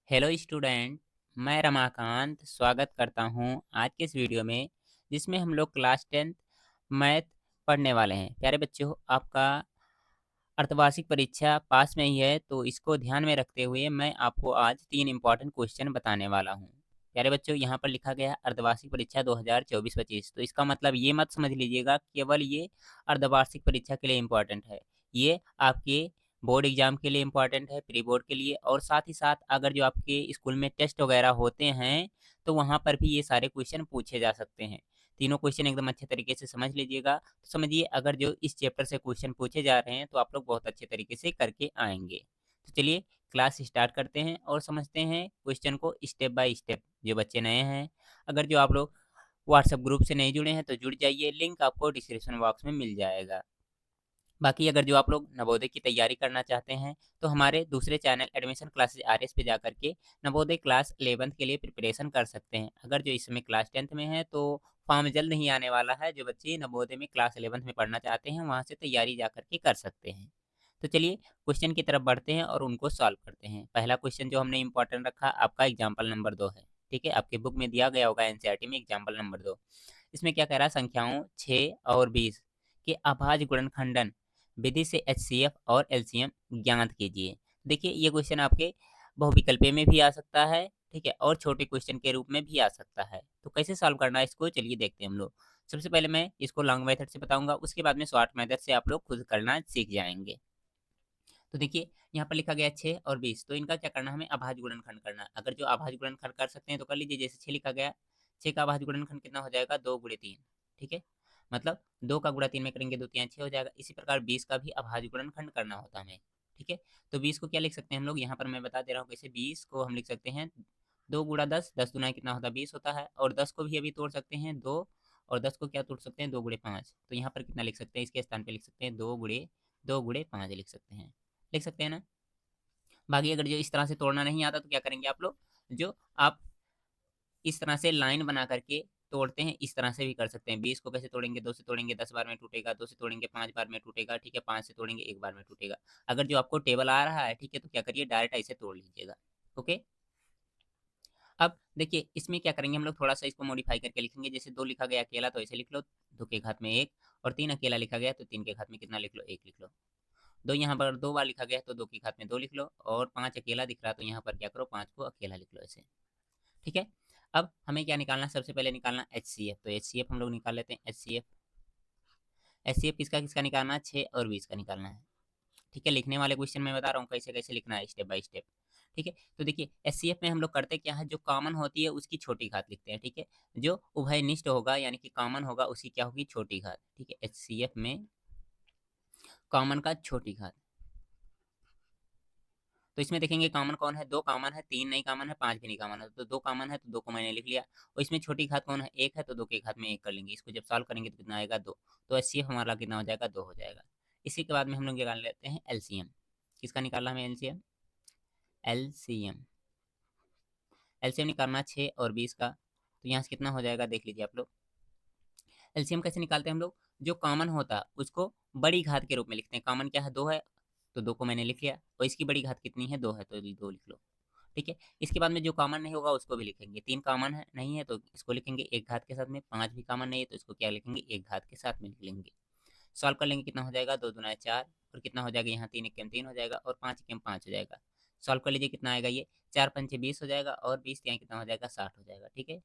Hello student. मैं रमाकांत स्वागत करता हूं आज के इस वीडियो में, जिसमें हम लोग क्लास 10th मैथ पढ़ने वाले हैं। प्यारे बच्चों, आपका अर्धवार्षिक परीक्षा पास में ही है, तो इसको ध्यान में रखते हुए मैं आपको आज 3 इम्पॉर्टेंट क्वेश्चन बताने वाला हूं। प्यारे बच्चों, यहाँ पर लिखा गया है अर्धवार्षिक परीक्षा 2024-25। तो इसका मतलब ये मत समझ लीजिएगा केवल ये अर्धवार्षिक परीक्षा के लिए इम्पॉर्टेंट है। ये आपके बोर्ड एग्जाम के लिए इम्पॉर्टेंट है, प्री बोर्ड के लिए, और साथ ही साथ अगर जो आपके स्कूल में टेस्ट वगैरह होते हैं तो वहाँ पर भी ये सारे क्वेश्चन पूछे जा सकते हैं। तीनों क्वेश्चन एकदम अच्छे तरीके से समझ लीजिएगा। तो समझिए, अगर जो इस चैप्टर से क्वेश्चन पूछे जा रहे हैं तो आप लोग बहुत अच्छे तरीके से करके आएंगे। तो चलिए क्लास स्टार्ट करते हैं और समझते हैं क्वेश्चन को स्टेप बाय स्टेप। जो बच्चे नए हैं, अगर जो आप लोग व्हाट्सएप ग्रुप से नहीं जुड़े हैं तो जुड़ जाइए, लिंक आपको डिस्क्रिप्शन बॉक्स में मिल जाएगा। बाकी अगर जो आप लोग नवोदय की तैयारी करना चाहते हैं तो हमारे दूसरे चैनल एडमिशन क्लासेस आरएस पे जाकर के नवोदय क्लास 11th के लिए प्रिपरेशन कर सकते हैं। अगर जो इस समय क्लास 10th में है तो फॉर्म जल्द नहीं आने वाला है। जो बच्चे नवोदय में क्लास 11th में पढ़ना चाहते हैं वहाँ से तैयारी जा करके कर सकते हैं। तो चलिए क्वेश्चन की तरफ बढ़ते हैं और उनको सॉल्व करते हैं। पहला क्वेश्चन जो हमने इंपॉर्टेंट रखा, आपका एग्जाम्पल नंबर 2 है। ठीक है, आपके बुक में दिया गया होगा एनसीईआरटी में एग्जाम्पल नंबर 2। इसमें क्या कह रहा है, संख्याओं 6 और 20 के अभाज्य गुणनखंडन विधि से एचसीएफ और एलसीएम ज्ञात कीजिए। देखिए, ये क्वेश्चन आपके बहुविकल्पीय में भी आ सकता है, ठीक है, और छोटे क्वेश्चन के रूप में भी आ सकता है। तो कैसे सॉल्व करना है इसको, चलिए देखते हैं हम लोग। सबसे पहले मैं इसको लॉन्ग मेथड से बताऊंगा, उसके बाद में शॉर्ट मेथड से आप लोग खुद करना सीख जाएंगे। तो देखिए, यहाँ पर लिखा गया 6 और 20, तो इनका क्या करना है, हमें अभाज्य गुणनखंड करना है। अगर जो अभाज्य गुणनखंड कर सकते हैं तो कर लीजिए। जैसे 6 लिखा गया, 6 का अभाज्य गुणनखंड कितना हो जाएगा, 2 गुणे 3। ठीक है, मतलब 2 का गुणा 3 में करेंगे, 2 3 6 हो जाएगा। इसी प्रकार 20 का भी अभाज्य गुणनखंड करना होता है हमें। ठीक है, तो 20 को क्या लिख सकते हैं हम लोग, यहाँ पर मैं बता दे रहा हूँ कैसे। 20 को हम लिख सकते हैं 2 गुणा 10, 10 दुना कितना होता है, 20 होता है। और 10 को भी अभी तोड़ सकते हैं 2, और 10 को क्या तोड़ सकते हैं, 2 गुणे 5। तो यहाँ पर कितना लिख सकते हैं, इसके स्थान पे लिख सकते हैं 2 गुणे 5 लिख सकते हैं। लिख सकते हैं ना। बाकी अगर जो इस तरह से तोड़ना नहीं आता तो क्या करेंगे आप लोग, जो आप इस तरह से लाइन बना करके तोड़ते हैं, इस तरह से भी कर सकते हैं। 20 को कैसे तोड़ेंगे, 2 से तोड़ेंगे 10 बार में टूटेगा, 2 से तोड़ेंगे 5 बार में टूटेगा, ठीक है, 5 से तोड़ेंगे 1 बार में टूटेगा। अगर जो आपको टेबल आ रहा है, ठीक है, तो क्या करिए, डायरेक्ट ऐसे तोड़ लीजिएगा। ओके, अब देखिए इसमें क्या करेंगे हम लोग, थोड़ा सा इसको मॉडिफाई करके लिखेंगे। जैसे 2 लिखा गया अकेला तो ऐसे लिख लो, 2 के घात में 1, और 3 अकेला लिखा गया तो 3 के घात में कितना लिख लो, 1 लिख लो। 2 यहाँ पर 2 बार लिखा गया तो 2 की घात में 2 लिख लो, और 5 अकेला दिख रहा तो यहाँ पर क्या करो, 5 को अकेला लिख लो ऐसे। ठीक है, अब हमें क्या निकालना है, सबसे पहले निकालना एच सी एफ। तो एच सी एफ हम लोग निकाल लेते हैं। H C F, H C F किसका किसका निकालना है, 6 और 20 का निकालना है। ठीक है, लिखने वाले क्वेश्चन में बता रहा हूँ कैसे कैसे लिखना है, स्टेप बाय स्टेप। ठीक है, तो देखिए एच सी एफ में हम लोग करते क्या है, जो कॉमन होती है उसकी छोटी घात लिखते हैं। ठीक है, जो उभयनिष्ठ होगा यानी कि कॉमन होगा उसकी क्या होगी, छोटी घात। ठीक है, एच सी एफ में कॉमन का छोटी घात। तो इसमें देखेंगे कॉमन कौन है, 2 कॉमन है, 3 नहीं कॉमन है, 5 भी नहीं कॉमन है। तो 2 कॉमन है तो 2 को मैंने लिख लिया। और इसमें छोटी घात कौन है, 1 है, तो 2 की घात में 1 कर लेंगे। इसको जब सॉल्व करेंगे तो कितना आएगा, 2। तो एचसीएफ हमारा कितना हो जाएगा, 2 हो जाएगा। इसी के बाद में हम लोग निकाल लेते हैं एलसीएम। किसका निकालना हमें, एलसीएम, एलसीएम, एलसीएम निकालना 6 और 20 का। तो यहाँ से कितना हो जाएगा, देख लीजिए आप लोग। एलसीएम कैसे निकालते हैं हम लोग, जो कॉमन होता है उसको बड़ी घात के रूप में लिखते हैं। कॉमन क्या है, 2 है, तो 2 को मैंने लिख लिया। और इसकी बड़ी घात कितनी है, 2 है, तो 2 लिख लो। ठीक है, इसके बाद में जो कॉमन नहीं होगा उसको भी लिखेंगे। 3 कॉमन है नहीं है तो इसको लिखेंगे 1 घात के साथ में। 5 भी कॉमन नहीं है तो इसको क्या लिखेंगे, 1 घात के साथ में लिख लेंगे। सॉल्व कर लेंगे, कितना हो जाएगा, 2 दूना 4, और कितना हो जाएगा यहाँ, 3 एकम 3 हो जाएगा, और 5 एकम 5 हो जाएगा। सॉल्व कर लीजिए, कितना आएगा ये, 4 पंचे 20 हो जाएगा, और 20 यहाँ कितना हो जाएगा, 60 हो जाएगा। ठीक है,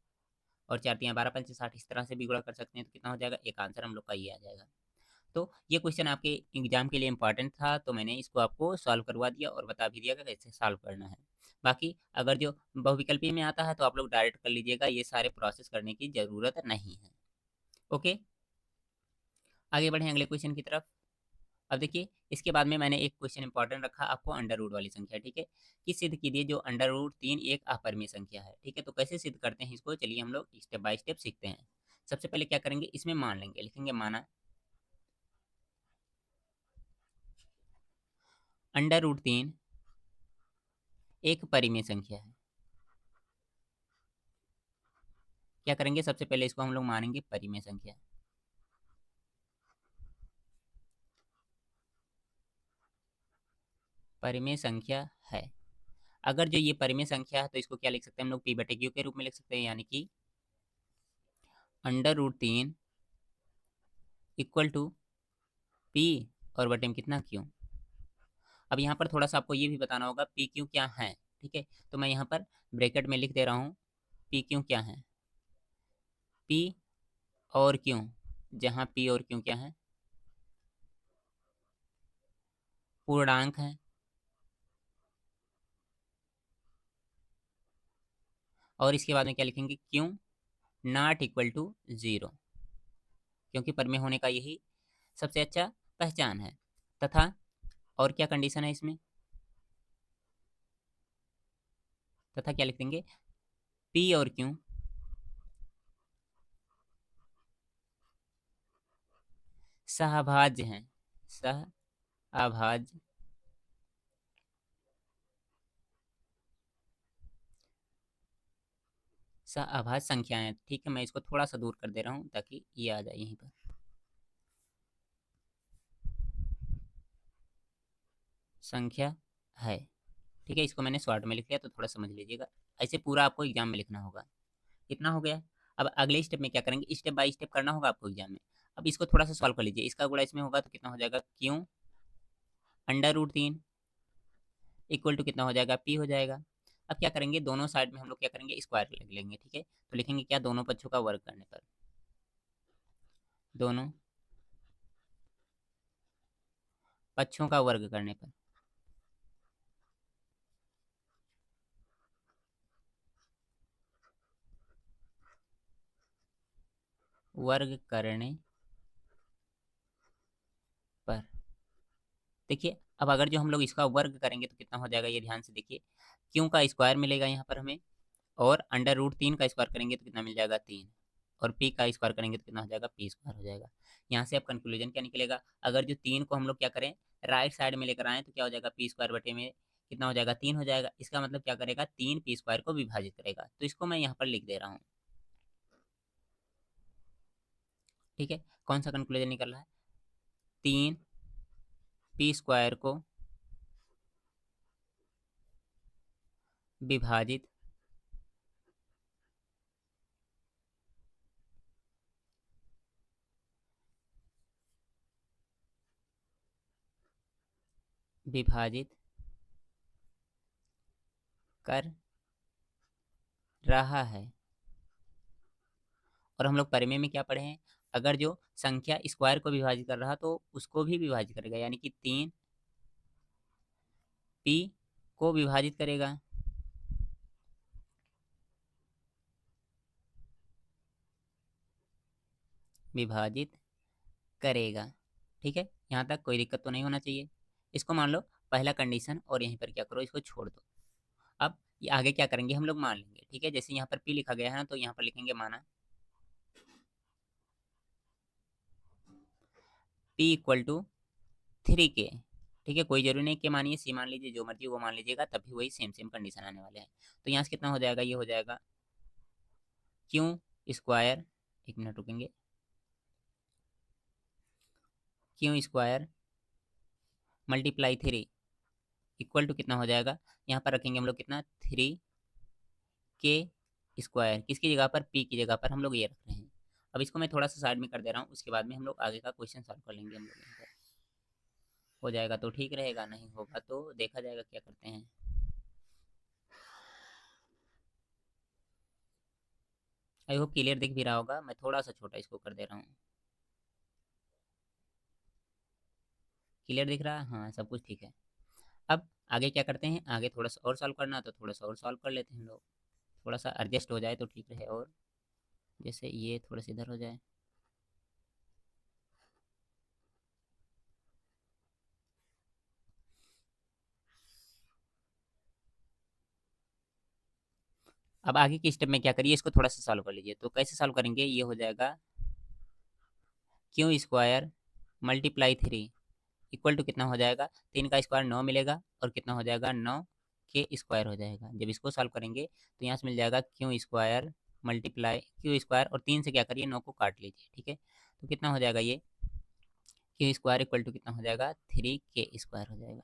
और 4 यहाँ 12 पंचे 60, इस तरह से भी गुणा कर सकते हैं तो कितना हो जाएगा, एक आंसर हम लोग का ये आ जाएगा। तो ये क्वेश्चन आपके एग्जाम के लिए इंपॉर्टेंट था, तो मैंने इसको आपको सॉल्व करवा दिया और बता भी दिया कि कैसे सॉल्व करना है। बाकी अगर जो बहुविकल्पी में आता है तो आप लोग डायरेक्ट कर लीजिएगा, ये सारे प्रोसेस करने की ज़रूरत नहीं है। ओके, आगे बढ़ें अगले क्वेश्चन की तरफ। अब देखिए इसके बाद में मैंने एक क्वेश्चन इंपॉर्टेंट रखा आपको, अंडर रूट वाली संख्या। ठीक है, कि सिद्ध कीजिए जो अंडर रूट 3 एक अपरिमेय संख्या है। ठीक है, तो कैसे सिद्ध करते हैं इसको, चलिए हम लोग स्टेप बाय स्टेप सीखते हैं। सबसे पहले क्या करेंगे, इसमें मान लेंगे, लिखेंगे माना अंडर रूट 3 एक परिमेय संख्या है। क्या करेंगे, सबसे पहले इसको हम लोग मानेंगे परिमेय संख्या। परिमेय संख्या है। अगर जो ये परिमेय संख्या है तो इसको क्या लिख सकते हैं हम लोग, पी बटे क्यू के रूप में लिख सकते हैं, यानी कि √3 इक्वल टू पी और बटे में कितना क्यू। अब यहाँ पर थोड़ा सा आपको ये भी बताना होगा पी क्यू क्या है, ठीक है। तो मैं यहाँ पर ब्रैकेट में लिख दे रहा हूँ पी क्यू क्या है। पी और क्यू, जहाँ पी और क्यू क्या है, पूर्णांक है, और इसके बाद में क्या लिखेंगे, क्यू नॉट इक्वल टू 0, क्योंकि परिमेय होने का यही सबसे अच्छा पहचान है। तथा और क्या कंडीशन है इसमें, तथा क्या लिख देंगे, पी और क्यू सहभाज्य हैं, सहअभाज्य सहअभाज्य संख्याएं, ठीक है। मैं इसको थोड़ा सा दूर कर दे रहा हूँ ताकि ये आ जाए यहीं पर। संख्या है, ठीक है। इसको मैंने शॉर्ट में लिख लिया, तो थोड़ा समझ लीजिएगा। ऐसे पूरा आपको एग्जाम में लिखना होगा। कितना हो गया। अब अगले स्टेप में क्या करेंगे, स्टेप बाय स्टेप करना होगा आपको एग्जाम में। अब इसको थोड़ा सा सॉल्व कर लीजिए, इसका गुणा इसमें होगा तो कितना हो जाएगा, क्यू √3 इक्वल टू कितना हो जाएगा, पी हो जाएगा। अब क्या करेंगे, दोनों साइड में हम लोग क्या करेंगे, स्क्वायर लिख लेंगे, ठीक है। तो लिखेंगे क्या, दोनों पक्षों का वर्ग करने पर, दोनों पक्षों का वर्ग करने पर, वर्ग करने पर। देखिए अब अगर जो हम लोग इसका वर्ग करेंगे तो कितना हो जाएगा, ये ध्यान से देखिए, क्यों का स्क्वायर मिलेगा यहाँ पर हमें, और √3 का स्क्वायर करेंगे तो कितना मिल जाएगा, 3, और पी का स्क्वायर करेंगे तो कितना हो जाएगा, पी स्क्वायर हो जाएगा। यहाँ से अब कंक्लूजन क्या निकलेगा, अगर जो 3 को हम लोग क्या करें, राइट साइड में लेकर आए तो क्या हो जाएगा, पी स्क्वायर बटे में कितना हो जाएगा, 3 हो जाएगा। इसका मतलब क्या करेगा, 3 पी स्क्वायर को विभाजित करेगा। तो इसको मैं यहाँ पर लिख दे रहा हूँ, ठीक है। कौन सा कंक्लूजन निकल रहा है, 3 पी स्क्वायर को विभाजित विभाजित कर रहा है। और हम लोग परिमेय में क्या पढ़े हैं, अगर जो संख्या स्क्वायर को विभाजित कर रहा तो उसको भी विभाजित करेगा, यानी कि 3 पी को विभाजित करेगा, विभाजित करेगा, ठीक है। यहाँ तक कोई दिक्कत तो नहीं होना चाहिए। इसको मान लो पहला कंडीशन, और यहीं पर क्या करो, इसको छोड़ दो। अब ये आगे क्या करेंगे, हम लोग मान लेंगे, ठीक है। जैसे यहाँ पर पी लिखा गया है ना, तो यहाँ पर लिखेंगे माना पी इक्वल टू 3 के, ठीक है। कोई जरूरी नहीं कि मानिए, सी मान लीजिए, जो मर्जी वो मान लीजिएगा, तब भी वही सेम सेम कंडीशन आने वाले हैं। तो यहाँ से कितना हो जाएगा, ये हो जाएगा क्यू स्क्वायर, एक मिनट रुकेंगे, q square multiply 3 equal to कितना हो जाएगा, यहाँ पर रखेंगे हम लोग कितना, 3 के स्क्वायर, किसकी जगह पर, पी की जगह पर हम लोग ये रख रहे हैं। अब इसको मैं थोड़ा सा साइड में कर दे रहा हूँ, उसके बाद में हम लोग आगे का क्वेश्चन सॉल्व कर लेंगे। हम लोग यहाँ पर हो जाएगा तो ठीक रहेगा, नहीं होगा तो देखा जाएगा क्या करते हैं। आई होप क्लियर दिख भी रहा होगा, मैं थोड़ा सा छोटा इसको कर दे रहा हूँ। क्लियर दिख रहा है, हाँ सब कुछ ठीक है। अब आगे क्या करते हैं, आगे थोड़ा सा और सॉल्व करना, तो थोड़ा सा और सॉल्व कर लेते हैं हम लोग, थोड़ा सा एडजस्ट हो जाए तो ठीक रहे, और जैसे ये थोड़ा सा इधर हो जाए। अब आगे के स्टेप में क्या करिए, इसको थोड़ा सा सॉल्व कर लीजिए। तो कैसे सॉल्व करेंगे, ये हो जाएगा q square multiply 3 equal to कितना हो जाएगा, 3 का स्क्वायर 9 मिलेगा, और कितना हो जाएगा, 9 के स्क्वायर हो जाएगा। जब इसको सॉल्व करेंगे तो यहाँ से मिल जाएगा q square multiply Q square, और 3 से क्या करिए, 9 को काट लीजिए, ठीक है। तो कितना हो जाएगा, ये क्यू स्क्वायर इक्वल टू कितना हो जाएगा, 3 के स्क्वायर हो जाएगा।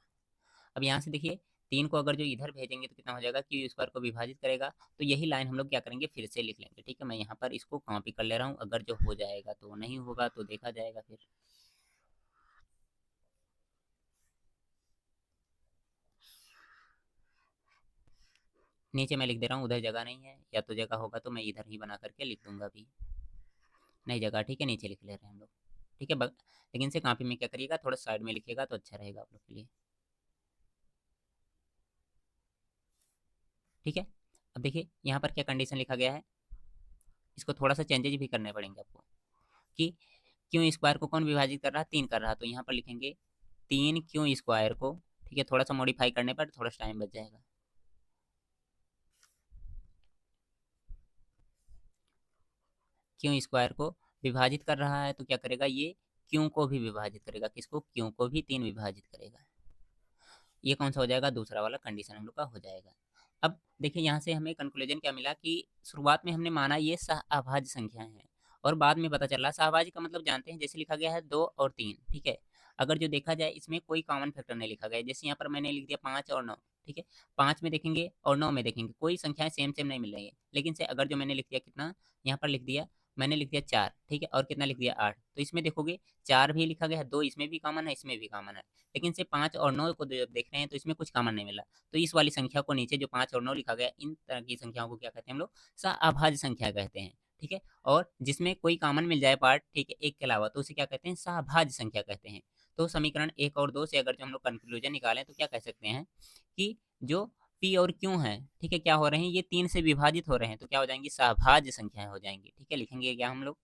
अब यहाँ से देखिए 3 को अगर जो इधर भेजेंगे तो कितना हो जाएगा, क्यू स्क्वायर को विभाजित करेगा। तो यही लाइन हम लोग क्या करेंगे, फिर से लिख लेंगे। ठीक है, मैं यहाँ पर इसको कॉपी कर ले रहा हूँ, अगर जो हो जाएगा तो नहीं होगा तो देखा जाएगा फिर। नीचे मैं लिख दे रहा हूँ, उधर जगह नहीं है, या तो जगह होगा तो मैं इधर ही बना करके लिख दूंगा अभी। नहीं जगह, ठीक है, नीचे लिख ले रहे हैं हम लोग। ठीक है, लेकिन इसे कॉपी में क्या करिएगा, थोड़ा साइड में लिखिएगा तो अच्छा रहेगा आप लोग के लिए। ठीक है, अब देखिए यहाँ पर क्या कंडीशन लिखा गया है, इसको थोड़ा सा चेंजेज भी करने पड़ेंगे आपको, कि क्यों स्क्वायर को कौन विभाजित कर रहा है, 3 कर रहा है, तो यहाँ पर लिखेंगे 3 क्यों स्क्वायर को। ठीक है, थोड़ा सा मॉडिफाई करने पर थोड़ा सा टाइम बच जाएगा। क्यों स्क्वायर को विभाजित कर रहा है तो क्या करेगा, ये क्यों को भी विभाजित करेगा, किसको, क्यों को भी 3 विभाजित करेगा। ये कौन सा हो जाएगा, दूसरा वाला कंडीशन हम लोग का हो जाएगा। अब देखिए यहाँ से हमें कंक्लूजन क्या मिला, कि शुरुआत में हमने माना ये सहअभाज्य संख्याएं हैं, और बाद में पता चला सहअभाज्य का मतलब जानते हैं, जैसे लिखा गया है 2 और 3। ठीक है, अगर जो देखा जाए इसमें कोई कॉमन फैक्टर नहीं लिखा गया, जैसे यहाँ पर मैंने लिख दिया 5 और 9। ठीक है, 5 में देखेंगे और 9 में देखेंगे कोई संख्याएं सेम सेम नहीं मिल रही है, लेकिन से अगर जो मैंने लिख दिया कितना, यहाँ पर लिख दिया, मैंने लिख दिया 4। ठीक है, और कितना लिख दिया 8, तो इसमें देखोगे 4 भी लिखा गया है, 2 इसमें भी कॉमन है, इसमें भी कॉमन है, लेकिन से 5 और 9 को जब देख रहे हैं तो इसमें कुछ कॉमन नहीं मिला। तो इस वाली संख्या को नीचे जो 5 और 9 लिखा गया, इन तरह की संख्याओं को क्या कहते हैं हम लोग, सहअभाज्य संख्या कहते हैं। ठीक है, और जिसमें कोई कॉमन मिल जाए पार्ट, ठीक है, एक के अलावा, तो उसे क्या कहते हैं, सहअभाज्य संख्या कहते हैं। तो समीकरण 1 और 2 से अगर जो हम लोग कंक्लूजन निकालें तो क्या कह सकते हैं, कि जो पी और क्यों है, ठीक है, क्या हो रहे हैं, ये 3 से विभाजित हो रहे हैं, तो क्या हो जाएंगी, सहभाज्य संख्याएं हो जाएंगी। ठीक है, लिखेंगे क्या हम लोग,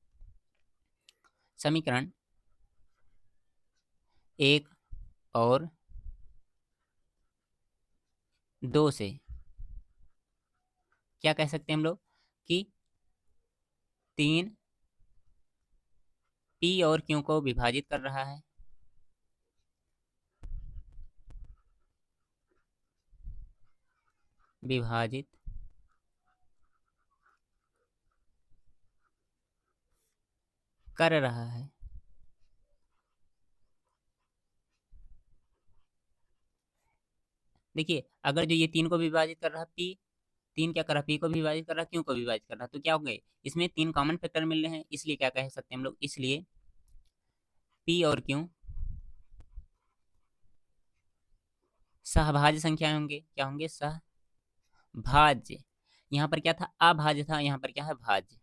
समीकरण 1 और 2 से क्या कह सकते हैं हम लोग, कि 3 पी और क्यू को विभाजित कर रहा है, विभाजित कर रहा है। देखिए अगर जो ये 3 को विभाजित कर रहा है, पी 3 क्या कर रहा है, पी को भी विभाजित कर रहा है, क्यू को भी विभाजित कर रहा है, तो क्या हो गए, इसमें 3 कॉमन फैक्टर मिल रहे हैं, इसलिए क्या कह सकते हैं हम लोग, इसलिए पी और क्यू सहभाज्य संख्या होंगे, क्या होंगे, सहभाज्य। यहाँ पर क्या था, अभाज्य था, यहाँ पर क्या है, भाज्य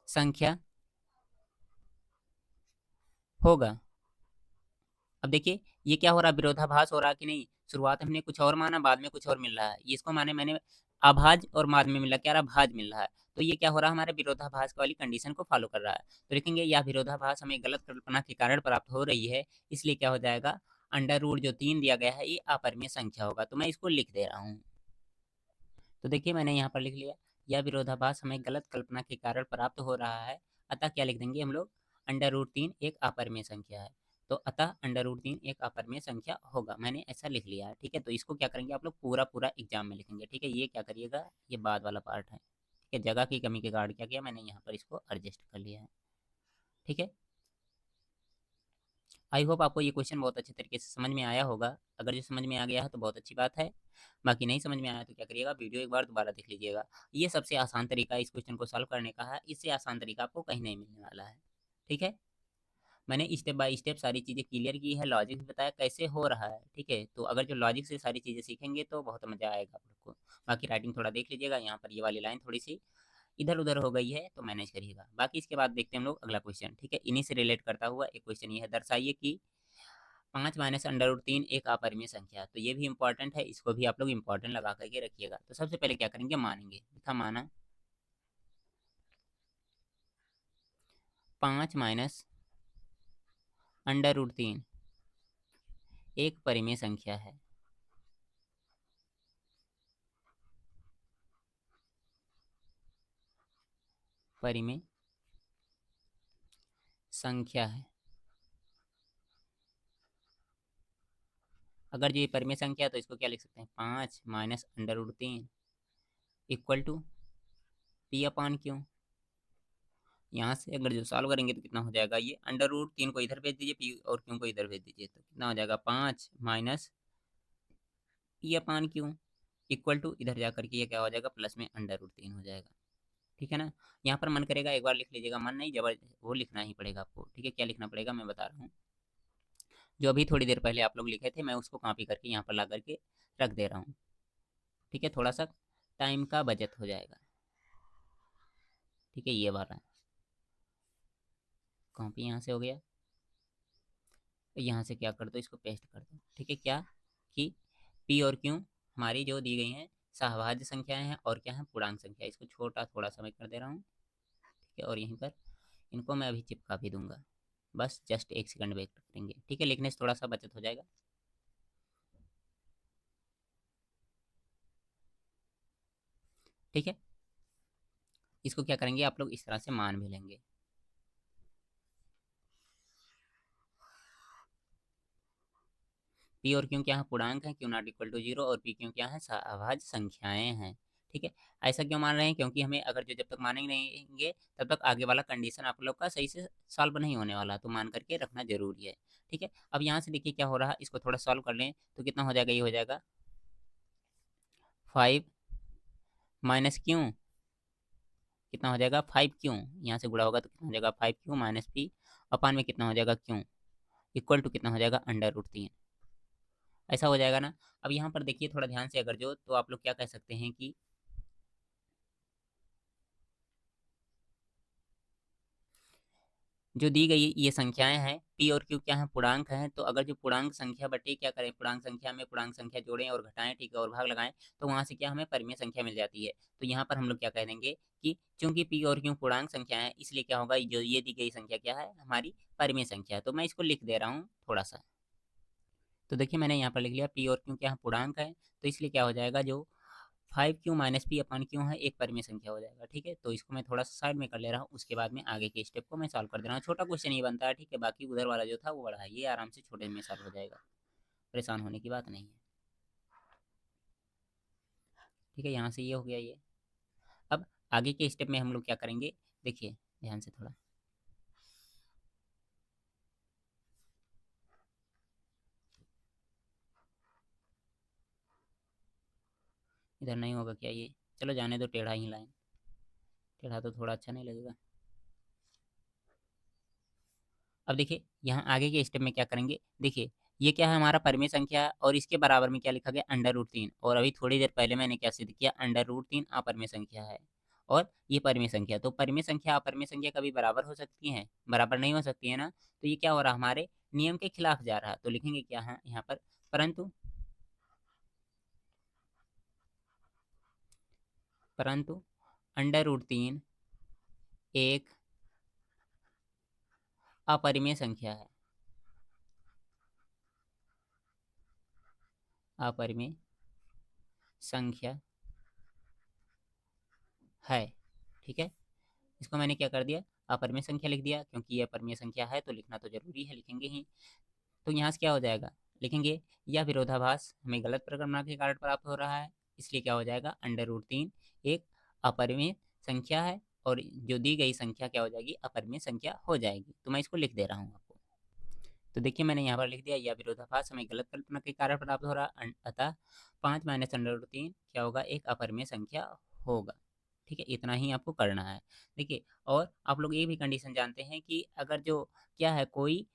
संख्या होगा। अब देखिए ये क्या हो रहा है, विरोधाभास हो रहा है कि नहीं, शुरुआत में हमने कुछ और माना, बाद में कुछ और मिल रहा है, ये इसको माने मैंने अभाज्य, और बाद में मिला क्या रहा, भाज्य मिल रहा है, तो ये क्या हो रहा है, हमारे विरोधाभास वाली कंडीशन को फॉलो कर रहा है। तो लिखेंगे यह विरोधाभास हमें गलत कल्पना के कारण प्राप्त हो रही है, इसलिए क्या हो जाएगा, अंडर रूट जो 3 दिया गया है ये अपरिमेय संख्या होगा, तो मैं इसको लिख दे रहा हूँ। तो देखिए मैंने यहाँ पर लिख लिया, यह विरोधाभास हमें गलत कल्पना के कारण प्राप्त हो रहा है, अतः क्या लिख देंगे हम लोग, अंडर रूट 3 एक अपरिमेय संख्या है, तो अतः अंडर रूट 3 एक अपरिमेय संख्या होगा, मैंने ऐसा लिख लिया है। ठीक है, तो इसको क्या करेंगे आप लोग, पूरा पूरा एग्जाम में लिखेंगे। ठीक है, ये क्या करिएगा, ये बाद वाला पार्ट है। ठीक है, जगह की कमी के कारण क्या किया मैंने, यहाँ पर इसको एडजस्ट कर लिया है। ठीक है, आई होप आपको ये क्वेश्चन बहुत अच्छे तरीके से समझ में आया होगा, अगर जो समझ में आ गया है तो बहुत अच्छी बात है, बाकी नहीं समझ में आया तो क्या करिएगा, वीडियो एक बार दोबारा देख लीजिएगा। ये सबसे आसान तरीका इस क्वेश्चन को सॉल्व करने का है, इससे आसान तरीका आपको कहीं नहीं मिलने वाला है। ठीक है, मैंने स्टेप बाय स्टेप सारी चीज़ें क्लियर की है, लॉजिक भी बताया कैसे हो रहा है। ठीक है, तो अगर जो लॉजिक से सारी चीज़ें सीखेंगे तो बहुत मज़ा आएगा आप लोग को। बाकी राइटिंग थोड़ा देख लीजिएगा, यहाँ पर ये वाली लाइन थोड़ी सी इधर उधर हो गई है तो मैनेज करिएगा। बाकी इसके बाद देखते हैं हम लोग अगला क्वेश्चन। ठीक है, इन्हीं से रिलेट करता हुआ एक क्वेश्चन ये है, दर्शाइए कि 5 माइनस अंडर रूट 3 एक अपरिमेय संख्या है। तो ये भी इंपॉर्टेंट है, इसको भी आप लोग इंपॉर्टेंट लगा करके रखिएगा। तो सबसे पहले क्या करेंगे, मानेंगे, लिखा माना 5 माइनस अंडर रूट 3 एक परिमेय संख्या है, परिमेय संख्या है। अगर ये परिमेय संख्या है तो इसको क्या लिख सकते हैं, 5 minus under root 3 equal to P upon q. यहाँ से अगर जो सॉल्व करेंगे तो कितना हो जाएगा, ये अंडर रूट 3 को इधर भेज दीजिए, पी और क्यू को इधर भेज दीजिए, तो कितना हो जाएगा 5 minus P upon q equal to इधर जा करके ये क्या हो जाएगा, प्लस में अंडर रूट 3 हो जाएगा। ठीक है ना। यहाँ पर मन करेगा एक बार लिख लीजिएगा, मन नहीं जबर वो लिखना ही पड़ेगा आपको। ठीक है, क्या लिखना पड़ेगा मैं बता रहा हूँ। जो अभी थोड़ी देर पहले आप लोग लिखे थे मैं उसको कॉपी करके यहाँ पर ला करके रख दे रहा हूँ। ठीक है, थोड़ा सा टाइम का बचत हो जाएगा। ठीक है, ये वाला कॉपी यहाँ से हो गया, यहाँ से क्या कर दो, इसको पेस्ट कर दो। ठीक है, क्या कि पी और क्यू हमारी जो दी गई हैं सहभाज्य संख्याएं हैं और क्या है, पूर्णांक संख्या। इसको छोटा थोड़ा सा मैं कर दे रहा हूँ। ठीक है, और यहीं पर इनको मैं अभी चिपका भी दूंगा, बस जस्ट 1 सेकंड वेट करेंगे। ठीक है, लिखने से थोड़ा सा बचत हो जाएगा। ठीक है, इसको क्या करेंगे आप लोग, इस तरह से मान भी लेंगे। पी और क्यू क्या है, पूर्णांक है, क्यू नॉट इक्वल टू 0, और पी क्यू क्या है, अभाज्य संख्याएं हैं। ठीक है, ऐसा क्यों मान रहे हैं, क्योंकि हमें अगर जो जब तक मानेंगे नहीं तब तक आगे वाला कंडीशन आप लोग का सही से सॉल्व नहीं होने वाला, तो मान करके रखना जरूरी है। ठीक है, अब यहाँ से देखिए क्या हो रहा है, इसको थोड़ा सॉल्व कर लें तो कितना हो जाएगा, ये हो जाएगा 5 माइनस क्यू, कितना हो जाएगा 5 क्यू, यहाँ से गुणा होगा तो कितना हो जाएगा 5 क्यू माइनस पी अपान में कितना हो जाएगा क्यू इक्वल टू कितना हो जाएगा अंडर रूट 3। ऐसा हो जाएगा ना। अब यहाँ पर देखिए थोड़ा ध्यान से, अगर जो तो आप लोग क्या कह सकते हैं कि जो दी गई ये संख्याएं हैं पी और क्यू क्या है, पूर्णांक हैं, तो अगर जो पूर्णांक संख्या बटे क्या करें, पूर्णांक संख्या में पूर्णांक संख्या जोड़ें और घटाएं, ठीक है, और भाग लगाएं, तो वहां से क्या हमें परिमेय संख्या मिल जाती है। तो यहाँ पर हम लोग क्या कह देंगे कि चूंकि पी और क्यू पूर्णांक संख्या है, इसलिए क्या होगा, जो ये दी गई संख्या क्या है, हमारी परिमेय संख्या है। तो मैं इसको लिख दे रहा हूँ थोड़ा सा। तो देखिए मैंने यहाँ पर लिख लिया पी और क्यू क्या है, पूर्णांक है, तो इसलिए क्या हो जाएगा, जो 5 Q minus P upon Q है एक परिमेय संख्या हो जाएगा। ठीक है, तो इसको मैं थोड़ा सा साइड में कर ले रहा हूँ, उसके बाद में आगे के स्टेप को मैं सॉल्व कर दे रहा हूँ। छोटा क्वेश्चन ही बनता है। ठीक है, बाकी उधर वाला जो था वो बड़ा है, ये आराम से छोटे में सॉल्व हो जाएगा, परेशान होने की बात नहीं है। ठीक है, यहाँ से ये हो गया ये। अब आगे के स्टेप में हम लोग क्या करेंगे, देखिए ध्यान से थोड़ा, इधर नहीं होगा क्या ये, चलो जाने दो, टेढ़ा ही लाइन, टेढ़ा तो थोड़ा अच्छा नहीं लगेगा। अब देखिए यहाँ आगे के स्टेप में क्या करेंगे, देखिए ये क्या है, हमारा परिमेय संख्या, और इसके बराबर में क्या लिखा गया, अंडर रूट 3, और अभी थोड़ी देर पहले मैंने क्या सिद्ध किया, अंडर रूट 3 अपरिमेय संख्या है और ये परिमेय संख्या। तो परिमेय संख्या अपरिमेय संख्या कभी बराबर हो सकती है, बराबर नहीं हो सकती है ना। तो ये क्या हो रहा है, हमारे नियम के खिलाफ जा रहा है। तो लिखेंगे क्या है यहाँ पर, परंतु परंतु अंडर रूट 3 एक अपरिमेय संख्या है, अपरिमेय संख्या है। ठीक है, इसको मैंने क्या कर दिया, अपरिमेय संख्या लिख दिया, क्योंकि ये अपरिमेय संख्या है तो लिखना तो जरूरी है, लिखेंगे ही। तो यहाँ से क्या हो जाएगा, लिखेंगे यह विरोधाभास हमें गलत परिगणना के कारण प्राप्त हो रहा है, इसलिए क्या हो जाएगा, अंडर रूट 3 एक अपरिमेय संख्या है और जो दी गई संख्या क्या हो जाएगी, अपरिमेय संख्या हो जाएगी। तो मैं इसको लिख दे रहा हूँ आपको। तो देखिए मैंने यहाँ पर लिख दिया, यह विरोधाभास हमें गलत कल्पना के कारण प्राप्त हो रहा है, अतः 5 माइनस अंडर रूट 3 क्या होगा, एक अपरिमेय संख्या होगा। ठीक है, इतना ही आपको करना है। देखिए, और आप लोग ये भी कंडीशन जानते हैं कि अगर जो क्या है, कोई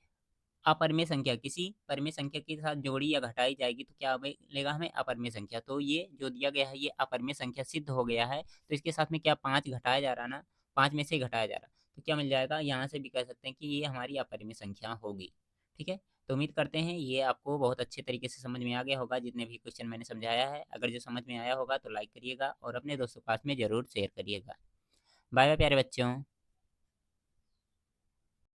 अपरिमेय संख्या किसी परिमेय संख्या के साथ जोड़ी या घटाई जाएगी तो क्या मिलेगा हमें, अपरिमेय संख्या। तो ये जो दिया गया है ये अपरिमेय संख्या सिद्ध हो गया है, तो इसके साथ में क्या 5 घटाया जा रहा है ना, 5 में से घटाया जा रहा है, तो क्या मिल जाएगा, यहाँ से भी कह सकते हैं कि ये हमारी अपरिमेय संख्या होगी। ठीक है, तो उम्मीद करते हैं ये आपको बहुत अच्छे तरीके से समझ में आ गया होगा, जितने भी क्वेश्चन मैंने समझाया है। अगर जो समझ में आया होगा तो लाइक करिएगा और अपने दोस्तों के पास में ज़रूर शेयर करिएगा। बाय बाय प्यारे बच्चों।